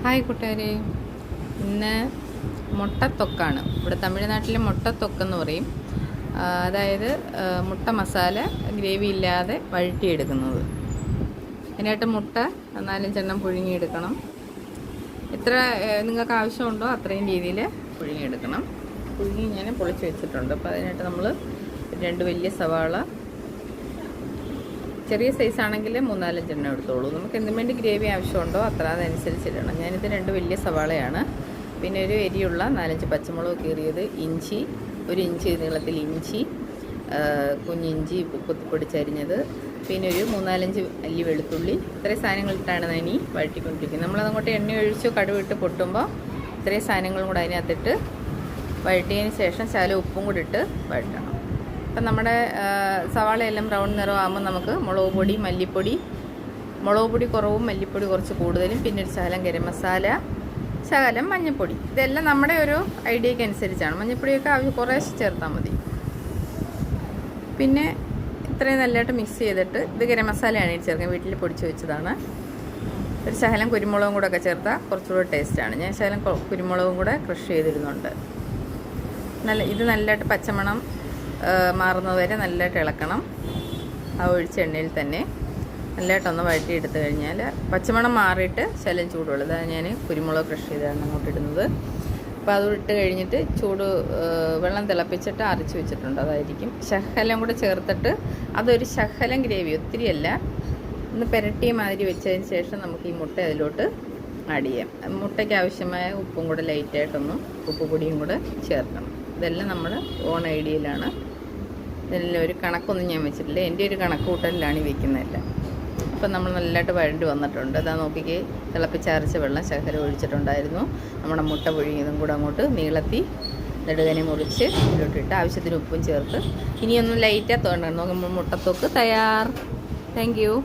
Hi കൂട്ടുകാരെ, ഇന്ന് മുട്ടത്തൊക്കാണ്. ഇവിടെ തമിഴ്നാട്ടിലെ മുട്ടത്തൊക്കെന്ന് പറയും. അതായത് മുട്ട മസാല ഗ്രേവി ഇല്ലാതെ വഴറ്റിയെടുക്കുന്നത്. അതിനായിട്ട് മുട്ട 4-5 പുഴുങ്ങിയെടുക്കണം. എത്ര നിങ്ങൾക്ക് ആവശ്യമുണ്ടോ അത്രയും രീതിയിൽ പുഴുങ്ങിയെടുക്കണം. പുഴുങ്ങി ഞാൻ പൊളിച്ച് വെച്ചിട്ടുണ്ട്. അപ്പോൾ അതിനായിട്ട് നമ്മൾ 2 വലിയ സവാള, ചെറിയ സൈസ് ആണെങ്കിൽ 3-4 എടുത്തോളൂ. നമുക്ക് എന്തിനു വേണ്ടി ഗ്രേവി ആവശ്യമുണ്ടോ അത്ര അതനുസരിച്ച് ഇടണം. ഞാനിത് 2 വലിയ സവാളയാണ്. പിന്നെ ഒരു എരിയുള്ള 4-5 പച്ചമുളക് കീറിയത്, ഇഞ്ചി 1 ഇഞ്ച് നീളത്തിൽ ഇഞ്ചി, കുഞ്ഞിഞ്ചി പൊടിച്ചരിഞ്ഞത്, പിന്നെ ഒരു 3-4 അല്ലി വെളുത്തുള്ളി. ഇത്രയും സാധനങ്ങളിട്ടാണ് ഞാൻ ഈ വഴറ്റിക്കൊണ്ടിരിക്കുന്നത്. നമ്മളതങ്ങോട്ട് എണ്ണ ഒഴിച്ച് കടുവിട്ട് പൊട്ടുമ്പോൾ ഇത്രയും സാധനങ്ങളും കൂടെ അതിനകത്തിട്ട് വഴറ്റിയതിന് ശേഷം ശകലം ഉപ്പും കൂടി ഇട്ട് വഴറ്റണം. അപ്പം നമ്മുടെ സവാളയെല്ലാം ബ്രൗൺ നിറമാകുമ്പോൾ നമുക്ക് മുളക് പൊടി, മല്ലിപ്പൊടി, മുളക് പൊടി കുറവും മല്ലിപ്പൊടി കുറച്ച് കൂടുതലും, പിന്നെ ഒരു ശകലം ഗരം മസാല, ശകലം മഞ്ഞൾപ്പൊടി. ഇതെല്ലാം നമ്മുടെ ഒരു ഐഡിയയ്ക്ക് അനുസരിച്ചാണ്. മഞ്ഞൾപ്പൊടിയൊക്കെ കുറേശ്ശെ ചേർത്താൽ മതി. പിന്നെ ഇത്രയും നല്ലതായിട്ട് മിക്സ് ചെയ്തിട്ട്, ഇത് ഗരം മസാലയാണ് ചേർക്കുന്നത്, വീട്ടിൽ പൊടിച്ച് വെച്ചതാണ്. ഒരു ശകലം കുരുമുളകും കൂടെ ഒക്കെ ചേർത്താൽ കുറച്ചുകൂടെ ടേസ്റ്റാണ്. ഞാൻ ശകലം കുരുമുളകും കൂടെ ക്രഷ് ചെയ്തിരുന്നുണ്ട്. ഇത് നല്ലതായിട്ട് പച്ചമണം മാറുന്നത് വരെ നല്ലതായിട്ട് ഇളക്കണം. ആ ഒഴിച്ച എണ്ണയിൽ തന്നെ നല്ലതായിട്ടൊന്ന് വഴറ്റിയെടുത്ത് കഴിഞ്ഞാൽ പച്ചമണം മാറിയിട്ട് ശകലം ചൂടുള്ളൂ. അതാണ് ഞാൻ കുരുമുളക് ക്രഷ് ചെയ്താണ് അങ്ങോട്ട് ഇടുന്നത്. അപ്പോൾ അത് ഇട്ട് കഴിഞ്ഞിട്ട് വെള്ളം തിളപ്പിച്ചിട്ട് അരച്ച് വെച്ചിട്ടുണ്ട്. അതായിരിക്കും ശകലം കൂടെ ചേർത്തിട്ട് അതൊരു ശകലം ഗ്രേവി, ഒത്തിരിയല്ല, ഒന്ന് പുരട്ടിയ മാതിരി വെച്ചതിന് ശേഷം നമുക്ക് ഈ മുട്ട അതിലോട്ട് ആഡ് ചെയ്യാം. മുട്ടയ്ക്ക് ആവശ്യമായ ഉപ്പും കൂടെ ലൈറ്റായിട്ടൊന്ന് ഉപ്പ് പൊടിയും കൂടെ ചേർക്കണം. ഇതെല്ലാം നമ്മൾ ഓൺ ഐഡിയയിലാണ്. ഇതെല്ലാം ഒരു കണക്കൊന്നും ഞാൻ വെച്ചിട്ടില്ല, എൻ്റെ ഒരു കണക്ക് കൂട്ടലിലാണ് ഈ വെക്കുന്നതെല്ലാം. അപ്പം നമ്മൾ നല്ലതായിട്ട് വഴണ്ടി വന്നിട്ടുണ്ട്. അതാ നോക്കിക്കേ, തിളപ്പിച്ചരച്ച വെള്ളം ശകലം ഒഴിച്ചിട്ടുണ്ടായിരുന്നു. നമ്മുടെ മുട്ട പുഴുങ്ങിയതും കൂടെ അങ്ങോട്ട് നീളത്തി നെടുകനെ മുറിച്ച് ഇതിലോട്ടിട്ട് ആവശ്യത്തിന് ഉപ്പും ചേർത്ത് ഇനിയൊന്നും ലൈറ്റായി തോന്നണം. നോക്കുമ്പോൾ മുട്ടത്തൊക്ക് തയ്യാർ. Thank you.